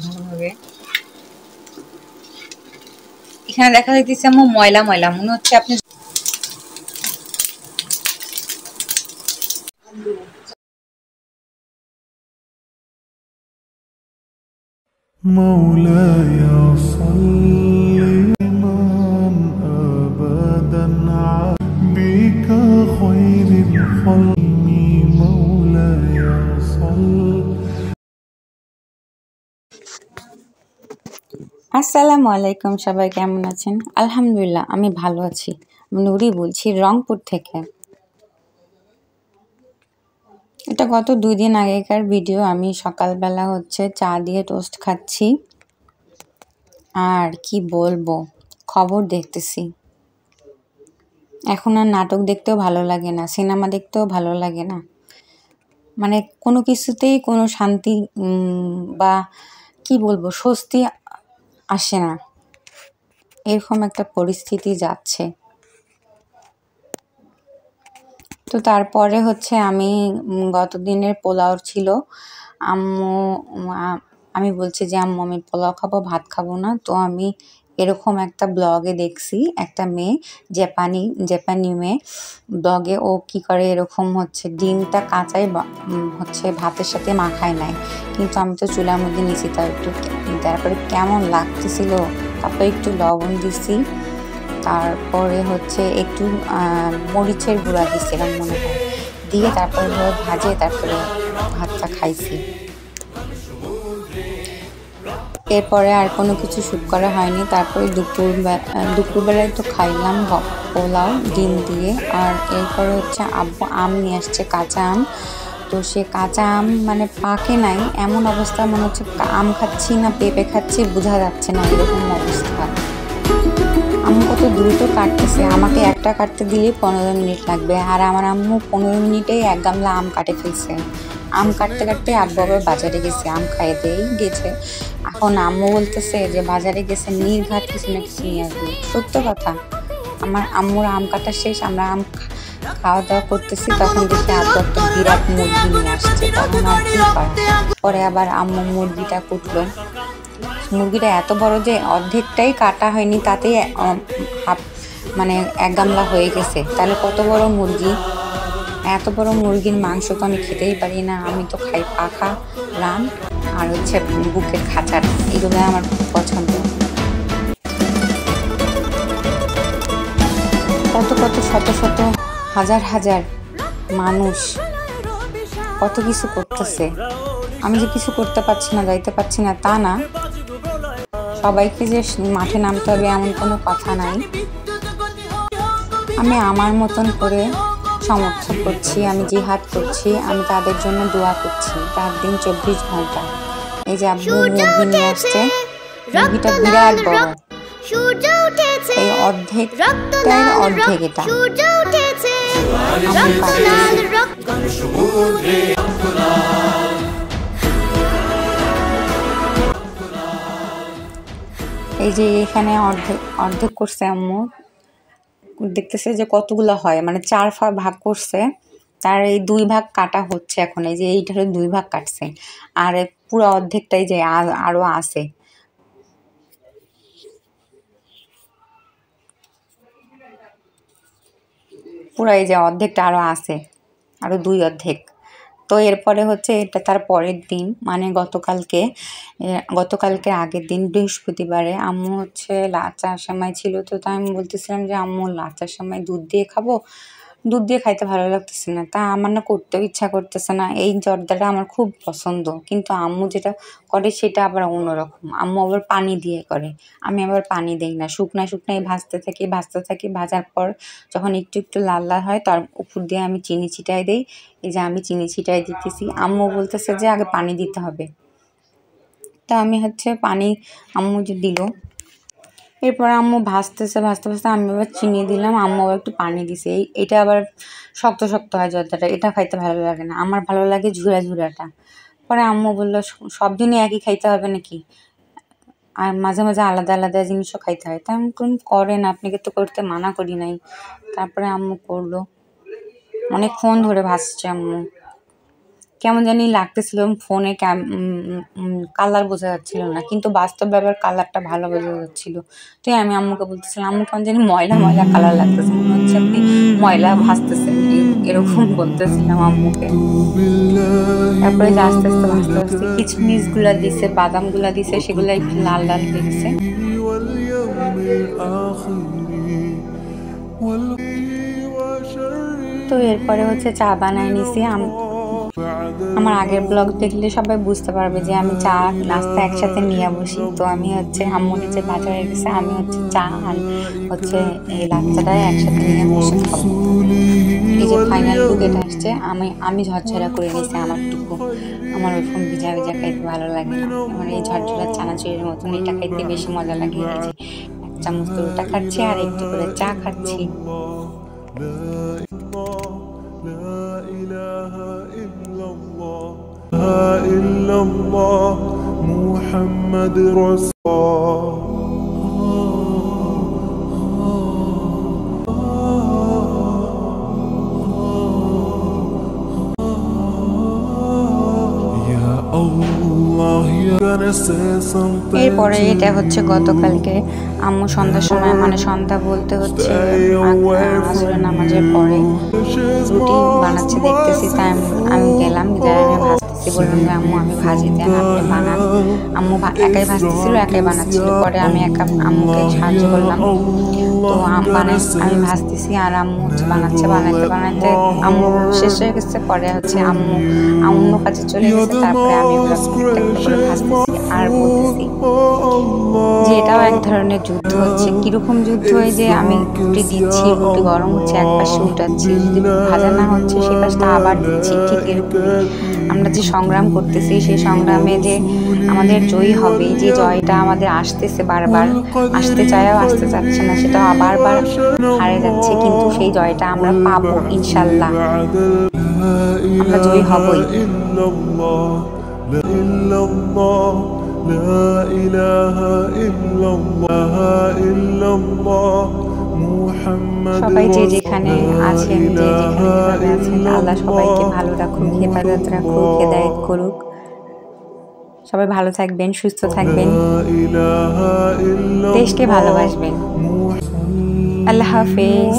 ভালোভাবে এখানে দেখা যাইতেছে আম্মু ময়লা ময়লা মনে হচ্ছে আপনি مولاي صل أبدا بك خير الخلق مولاي صل আসসালামু আলাইকুম, সবাই কেমন আছেন? আলহামদুলিল্লাহ আমি ভালো আছি। আমি নুরি বলছি রংপুর থেকে। এটা গত 2 দিন আগেকার ভিডিও। আমি সকালবেলা চা দিয়ে টোস্ট খাচ্ছি, আর কি বলবো, খবর দেখতেছি। এখন আর নাটক দেখতেও ভালো লাগে না, সিনেমা দেখতেও ভালো লাগে না, মানে কোনো কিছুতেই কোনো শান্তি বা কি বলবো স্বস্তি আসে না, এরকম একটা পরিস্থিতি যাচ্ছে। তো তারপরে আমি গত দিনের পোলাও ছিল, আম্মু আমি বলছি যে আম্মু আমি পোলাও খাবো, ভাত খাবো না। তো আমি এরকম একটা ব্লগে দেখছি, একটা মেয়ে জাপানি মেয়ে ব্লগে ও কি করে, এরকম ডিমটা কাঁচাই ভাতের সাথে মাখায় নেয়। কিন্তু আমি তো চুলার মধ্যে নিয়েছি, তারপরে কেমন লাগতেছিল, তারপরে একটু লবণ দিছি, তারপরে একটু মরিচের গুঁড়া দিছিলাম মনে হয়, দিয়ে তারপরে ভাজে তারপরে ভাতটা খাইছি। এরপরে আর কোনো কিছু শুট করা হয়নি। তারপরে দুপুরবেলায় তো খাইলাম পোলাও ডিম দিয়ে। আর এরপরে আব্বু আম নিয়ে আসছে, কাঁচা আম। তো সে কাঁচা আম মানে পাকে নাই, এমন অবস্থা মনে হচ্ছে আম খাচ্ছি না পেঁপে খাচ্ছি বোঝা যাচ্ছে না, এরকম অবস্থা। আম্মু কত দ্রুত কাটতেছে, আমাকে একটা কাটতে দিলে 15 মিনিট লাগবে, আর আমার আম্মু 15 মিনিটেই 1 গামলা আম কাটে ফেলছে। আম কাটতে কাটতে আব্বু আবার বাজারে গেছে, আম খাইতেই গেছে। এখন আম্মু বলতেছে যে বাজারে গেছে নির্ঘাত কিছু না কিছু নিয়ে আসবে। সত্য কথা, আমার আম্মুর আম কাটা শেষ, আমরা আম খাওয়া দাওয়া করতেছি, তখন দেখি আব্বু একটা বিরাট মুরগি নিয়ে আসছে। তখন আর কি করা, পরে আবার আম্মু মুরগিটা কুটলো। মুরগিটা এত বড় যে অর্ধেকটাই কাটা হয়নি, তাতেই মানে 1 গামলা হয়ে গেছে। তাহলে কত বড় মুরগি, এত বড় মুরগির মাংস তো আমি খেতেই পারি না। আমি তো খাই পাখা, রান আর বুকের খাঁচার, এগুলো আমার খুব পছন্দ। কত কত শত শত হাজার হাজার মানুষ কত কিছু করতেছে, আমি যে কিছু করতে পারছি না, যাইতে পারছি না তা না, সবাইকে যে মাঠে নামতে হবে এমন কোনো কথা নাই। আমি আমার মতন করে সমর্থন করছি, আমি জিহাদ করছি, আমি তাদের জন্য দোয়া করছি রাত দিন 24 ঘন্টা। এই যে আব্বু মুরগি নিয়ে আসছে, মুরগিটা বিরাট বড়, এই অর্ধেকটাই অর্ধেক, এটা এই যে এখানে অর্ধেক করছে আম্মু, দেখতেছে যে কতগুলো হয়, মানে 4 ভাগ করছে, তার এই 2 ভাগ কাটা হচ্ছে এখন। এই যে এইটারে 2 ভাগ কাটছে, আর পুরো অর্ধেকটাই যে আরো আছে। পুরো এই যে অর্ধেকটা আরো আছে, আরো 2 অর্ধেক। তো এরপরে এটা তার পরের দিন, মানে গতকালকে আগের দিন বৃহস্পতিবারে আম্মু লাচ্চার সেমাই ছিল। তো তাই আমি বলতেছিলাম যে আম্মু লাচ্চার সেমাই দুধ দিয়ে খাবো, দুধ দিয়ে খাইতে ভালো লাগতেছে না, তা আমার না করতেও ইচ্ছা করতেছে না। এই জর্দাটা আমার খুব পছন্দ, কিন্তু আম্মু যেটা করে সেটা আবার অন্যরকম। আম্মু আবার পানি দিয়ে করে, আমি আবার পানি দিই না, শুকনাই ভাজতে থাকি। ভাজার পর যখন একটু একটু লাল লাল হয়, তার উপর দিয়ে আমি চিনি ছিটাই দিই। এই যে আমি চিনি ছিটাই দিতেছি, আম্মু বলতেছে যে আগে পানি দিতে হবে। তা আমি পানি আম্মু যে দিল, এরপর আম্মু ভাজতেছে আমি আবার চিনি দিলাম, আম্মু আবার একটু পানি দিছে। এটা আবার শক্ত শক্ত হয় জর্দাটা, এটা খাইতে ভালো লাগে না, আমার ভালো লাগে ঝুরাটা। পরে আম্মু বললো সব দিনই একই খাইতে হবে নাকি, আর মাঝে মাঝে আলাদা আলাদা জিনিসও খাইতে হয়। তা আমি করেন, আপনাকে তো করতে মানা করি নাই। তারপরে আম্মু করলো, অনেকক্ষণ ধরে ভাজছে আম্মু। কেমন জানি লাগতেছিল, ফোনে কালার বোঝা যাচ্ছিল না, কিন্তু বাস্তব ব্যবহার কালারটা ভালো বোঝা যাচ্ছিল। তো আমি আম্মুকে বলতেছিলাম, আম্মু কেমন জানি ময়লা ময়লা কালার লাগতেছে, মনে হচ্ছে আপনি ময়লা ভাজতেছেন, এরকম বলতেছিলাম আম্মুকে। তারপরে যে আস্তে আস্তে ভাজতে ভাজতে কিচমিচ গুলা দিছে, বাদাম গুলা দিছে, সেগুলো একটু লাল লাল হয়ে গেছে। তো এরপরে হচ্ছে চা বানায় নিছি। আমার আগের ব্লগ দেখলে সবাই বুঝতে পারবে যে আমি চা নাস্তা একসাথে নিয়ে বসি। তো আমি হচ্ছে আম্মু নিচে বাজারে গেছে, আমি হচ্ছে চা আর হচ্ছে এই লাচ্চাটা একসাথে নিয়ে বসে খাবো। এই যে ফাইনাল লুক এটা আসছে। আমি ঝরঝরা করে নিয়েছি আমারটুকু, আমার ওরকম ভিজা ভিজা খাইতে ভালো লাগে না, আমার এই ঝরঝরা চানাচুরের মতন এটা খাইতে বেশি মজা লাগে। এই যে এক চামচ দুটা খাচ্ছি আর একটু করে চা খাচ্ছি। محمد رسول এরপরে এটা হচ্ছে গতকালকে আম্মু সন্ধ্যার সময়, মানে সন্ধ্যা বলতে হচ্ছে আসরের নামাজের পরে রুটি বানাচ্ছে দেখতেছি। তাই আমি গেলাম, যাই আমি ভাজতেছি, বললাম যে আম্মু আমি ভাজি দেন, আপনি বানান। আম্মু একাই ভাজতেছিল, একাই বানাচ্ছিল। পরে আমি আম্মুকে সাহায্য করলাম। তো আমি ভাজতেছি আর আম্মু হচ্ছে বানাচ্ছে। বানাইতে বানাইতে আম্মু শেষ হয়ে গেছে। পরে হচ্ছে আম্মু অন্য কাজে চলে গেছে। তারপরে আমি ওগুলো করে ভাজতেছি আর বলতেছি যে এটাও এক ধরনের যুদ্ধ হচ্ছে। কিরকম যুদ্ধ? হয় যে আমি রুটি দিচ্ছি, রুটি গরম হচ্ছে, এক পাশে উঠাচ্ছি, যদি ভাজা না হচ্ছে সেই পাশটা আবার দিচ্ছি। ঠিক এরকম আমরা যে সংগ্রাম করতেছি, সেই সংগ্রামে যে আমাদের জয়ী হবে, যে জয়টা আমাদের আসতেছে, বারবার আসতে চায়ও আসতে চাচ্ছে না, সেটা বারবার হারে যাচ্ছে, কিন্তু সেই জয়টা আমরা পাবো ইনশাল্লাহ, আমরা জয়ী হবই। সবাই যে যেখানে আছেন, যে যেখানে আছেন, আল্লাহ সবাইকে ভালো রাখুক, হেফাজত রাখুক, হেদায়েত করুক। সবাই ভালো থাকবেন, সুস্থ থাকবেন, দেশকে ভালোবাসবেন। আল্লাহ হাফেজ।